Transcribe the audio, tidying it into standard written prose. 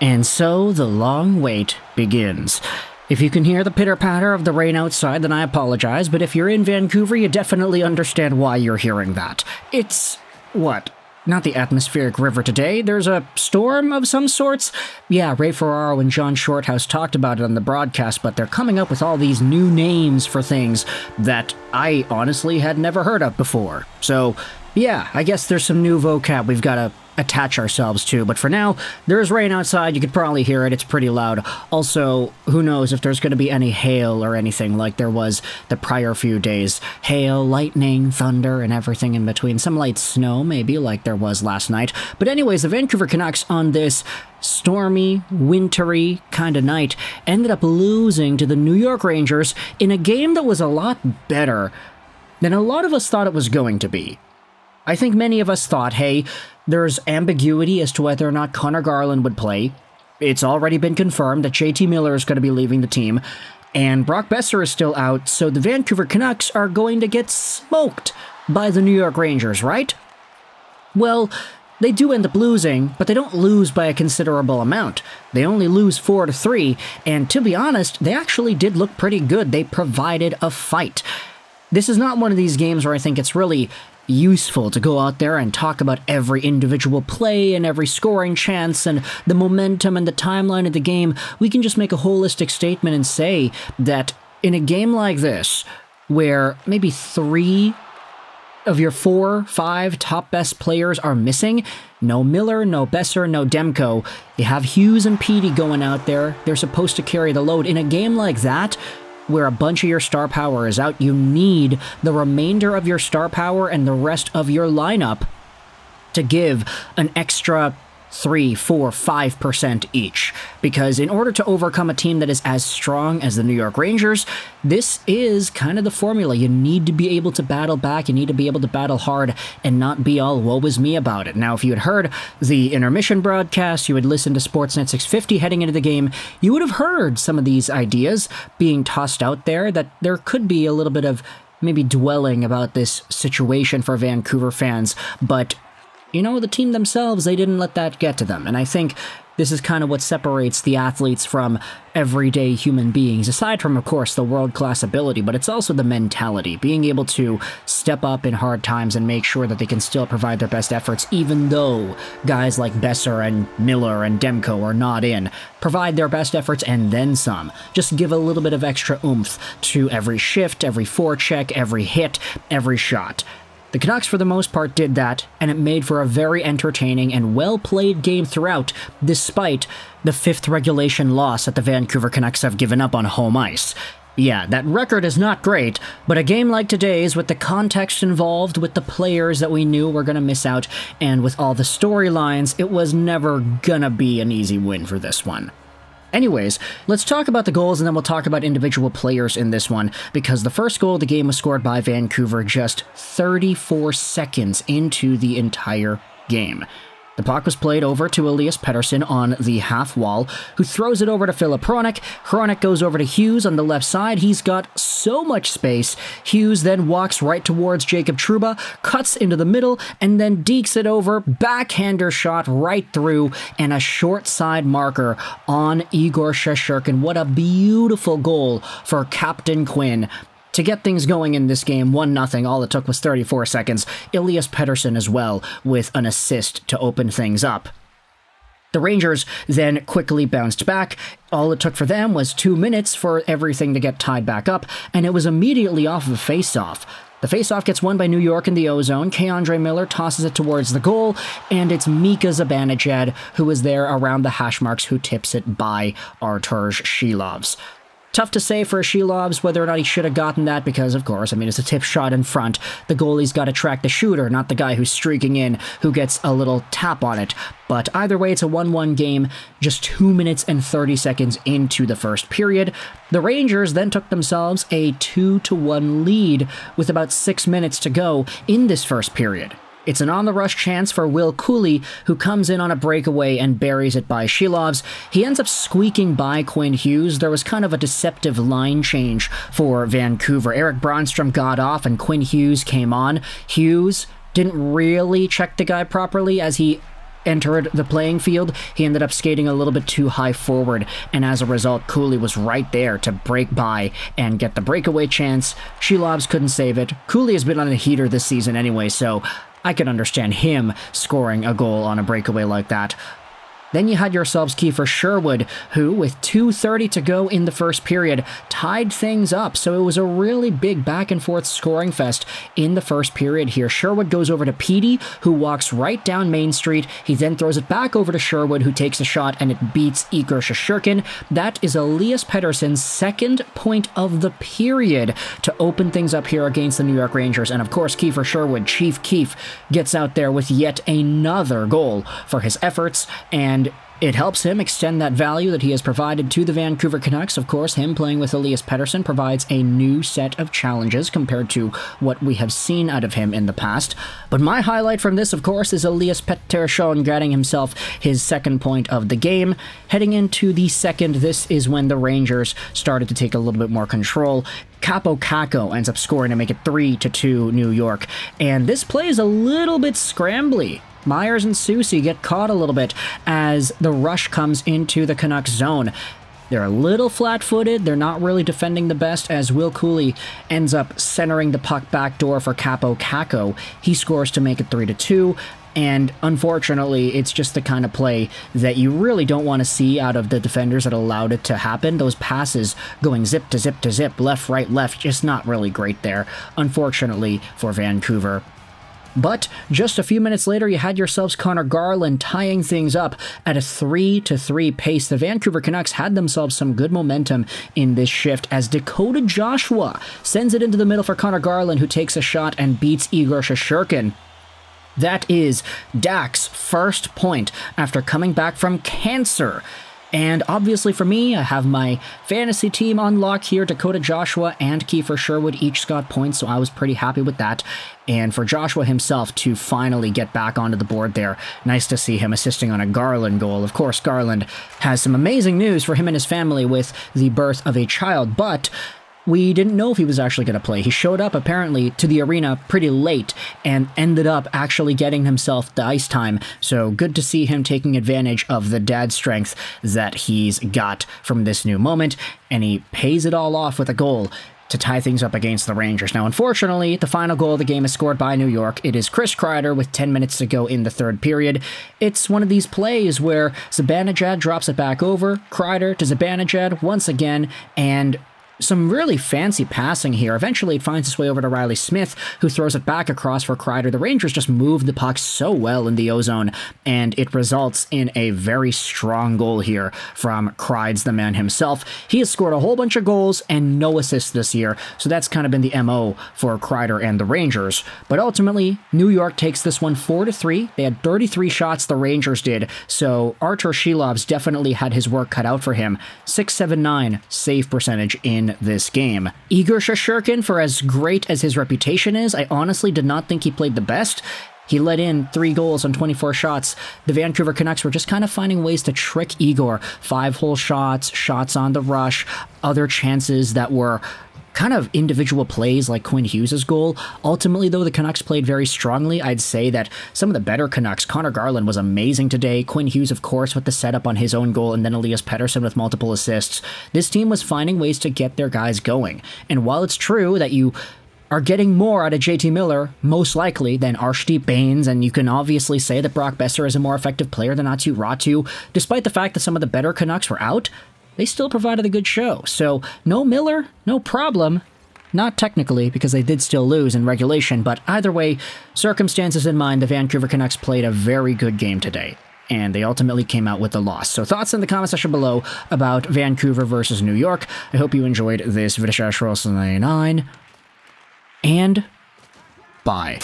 And so the long wait begins. If you can hear the pitter-patter of the rain outside, then I apologize, but if you're in Vancouver, you definitely understand why you're hearing that. It's... what? Not the atmospheric river today. There's a storm of some sorts? Yeah, Ray Ferraro and John Shorthouse talked about it on the broadcast, but they're coming up with all these new names for things that I honestly had never heard of before. So, yeah, I guess there's some new vocab we've got to attach ourselves to, but for now, there's rain outside. You could probably hear it. It's pretty loud. Also, who knows if there's going to be any hail or anything like there was the prior few days. Hail, lightning, thunder, and everything in between. Some light snow, maybe, like there was last night. But anyways, the Vancouver Canucks on this stormy, wintry kind of night ended up losing to the New York Rangers in a game that was a lot better than a lot of us thought it was going to be. I think many of us thought, hey, there's ambiguity as to whether or not Conor Garland would play. It's already been confirmed that JT Miller is going to be leaving the team, and Brock Boeser is still out, so the Vancouver Canucks are going to get smoked by the New York Rangers, right? Well, they do end up losing, but they don't lose by a considerable amount. They only lose 4-3, and to be honest, they actually did look pretty good. They provided a fight. This is not one of these games where I think it's really useful to go out there and talk about every individual play and every scoring chance and the momentum and the timeline of the game. We can just make a holistic statement and say that in a game like this, where maybe 3 of your 4-5 top best players are missing, no Miller, no Boeser, no Demko, you have Hughes and Petey going out there. They're supposed to carry the load. In a game like that, where a bunch of your star power is out, you need the remainder of your star power and the rest of your lineup to give an extra 3, 4, 5% each. Because in order to overcome a team that is as strong as the New York Rangers, this is kind of the formula. You need to be able to battle back, you need to be able to battle hard, and not be all woe is me about it. Now, if you had heard the intermission broadcast, you had listened to Sportsnet 650 heading into the game, you would have heard some of these ideas being tossed out there, that there could be a little bit of maybe dwelling about this situation for Vancouver fans, but you know, the team themselves, they didn't let that get to them. And I think this is kind of what separates the athletes from everyday human beings, aside from, of course, the world-class ability, but it's also the mentality, being able to step up in hard times and make sure that they can still provide their best efforts, even though guys like Boeser and Miller and Demko are not in. Provide their best efforts and then some. Just give a little bit of extra oomph to every shift, every forecheck, every hit, every shot. The Canucks, for the most part, did that, and it made for a very entertaining and well-played game throughout, despite the 5th regulation loss that the Vancouver Canucks have given up on home ice. Yeah, that record is not great, but a game like today's, with the context involved, with the players that we knew were going to miss out, and with all the storylines, it was never gonna be an easy win for this one. Anyways, let's talk about the goals and then we'll talk about individual players in this one, because the first goal of the game was scored by Vancouver just 34 seconds into the entire game. The puck was played over to Elias Pettersson on the half wall, who throws it over to Filip Hronek. Hronek goes over to Hughes on the left side. He's got so much space. Hughes then walks right towards Jacob Trouba, cuts into the middle, and then dekes it over. Backhander shot right through, and a short side marker on Igor Shesterkin. What a beautiful goal for Captain Quinn to get things going in this game. 1-0, all it took was 34 seconds. Elias Pettersson as well with an assist to open things up. The Rangers then quickly bounced back. All it took for them was 2 minutes for everything to get tied back up, and it was immediately off of a face-off. The face-off gets won by New York in the O-zone. K'Andre Miller tosses it towards the goal, and it's Mika Zibanejad, who is there around the hash marks, who tips it by Arturs Silovs. Tough to say for Silovs whether or not he should have gotten that, because, of course, it's a tip shot in front. The goalie's got to track the shooter, not the guy who's streaking in, who gets a little tap on it. But either way, it's a 1-1 game, just 2 minutes and 30 seconds into the first period. The Rangers then took themselves a 2-1 lead with about 6 minutes to go in this first period. It's an on-the-rush chance for Will Cuylle, who comes in on a breakaway and buries it by Silovs. He ends up squeaking by Quinn Hughes. There was kind of a deceptive line change for Vancouver. Erik Brannstrom got off and Quinn Hughes came on. Hughes didn't really check the guy properly, as he entered the playing field, he ended up skating a little bit too high forward, and as a result, Cuylle was right there to break by and get the breakaway chance. Silovs couldn't save it. Cuylle has been on a heater this season anyway, so I could understand him scoring a goal on a breakaway like that. Then you had yourselves Kiefer Sherwood, who, with 2:30 to go in the first period, tied things up. So it was a really big back-and-forth scoring fest in the first period here. Sherwood goes over to Petey, who walks right down Main Street. He then throws it back over to Sherwood, who takes a shot, and it beats Igor Shesterkin. That is Elias Pettersson's second point of the period to open things up here against the New York Rangers. And of course, Kiefer Sherwood, Chief Keef, gets out there with yet another goal for his efforts, and it helps him extend that value that he has provided to the Vancouver Canucks. Of course, him playing with Elias Pettersson provides a new set of challenges compared to what we have seen out of him in the past. But my highlight from this, of course, is Elias Pettersson getting himself his second point of the game. Heading into the second, this is when the Rangers started to take a little bit more control. Kakko ends up scoring to make it 3-2 New York. And this play is a little bit scrambly. Myers and Susie get caught a little bit as the rush comes into the Canucks zone. They're a little flat-footed. They're not really defending the best as Will Cuylle ends up centering the puck backdoor for Kakko. He scores to make it 3-2. And unfortunately, it's just the kind of play that you really don't want to see out of the defenders that allowed it to happen. Those passes going zip to zip to zip, left, right, left, just not really great there, unfortunately, for Vancouver. But just a few minutes later, you had yourselves Conor Garland tying things up at a 3-3 pace. The Vancouver Canucks had themselves some good momentum in this shift as Dakota Joshua sends it into the middle for Conor Garland, who takes a shot and beats Igor Shesterkin. That is Dak's first point after coming back from cancer. And obviously for me, I have my fantasy team on lock here. Dakota Joshua and Kiefer Sherwood each got points, so I was pretty happy with that. And for Joshua himself to finally get back onto the board there, nice to see him assisting on a Garland goal. Of course, Garland has some amazing news for him and his family with the birth of a child, but we didn't know if he was actually going to play. He showed up, apparently, to the arena pretty late and ended up actually getting himself the ice time. So good to see him taking advantage of the dad strength that he's got from this new moment. And he pays it all off with a goal to tie things up against the Rangers. Now, unfortunately, the final goal of the game is scored by New York. It is Chris Kreider with 10 minutes to go in the third period. It's one of these plays where Zibanejad drops it back over, Kreider to Zibanejad once again, and some really fancy passing here. Eventually, it finds its way over to Riley Smith, who throws it back across for Kreider. The Rangers just move the puck so well in the O-zone, and it results in a very strong goal here from Kreides, the man himself. He has scored a whole bunch of goals and no assists this year, so that's kind of been the MO for Kreider and the Rangers. But ultimately, New York takes this one 4-3. They had 33 shots, the Rangers did, so Arturs Silovs definitely had his work cut out for him. 6.79 save percentage in this game. Igor Shesterkin, for as great as his reputation is, I honestly did not think he played the best. He let in 3 goals on 24 shots. The Vancouver Canucks were just kind of finding ways to trick Igor. 5-hole shots, shots on the rush, other chances that were kind of individual plays like Quinn Hughes' goal. Ultimately, though, the Canucks played very strongly. I'd say that some of the better Canucks, Conor Garland was amazing today. Quinn Hughes, of course, with the setup on his own goal, and then Elias Pettersson with multiple assists. This team was finding ways to get their guys going. And while it's true that you are getting more out of JT Miller, most likely, than Arshdeep Bains, and you can obviously say that Brock Besser is a more effective player than Aatu Räty, despite the fact that some of the better Canucks were out, they still provided a good show. So, no Miller, no problem. Not technically, because they did still lose in regulation, but either way, circumstances in mind, the Vancouver Canucks played a very good game today, and they ultimately came out with the loss. So thoughts in the comment section below about Vancouver versus New York. I hope you enjoyed this video, and bye.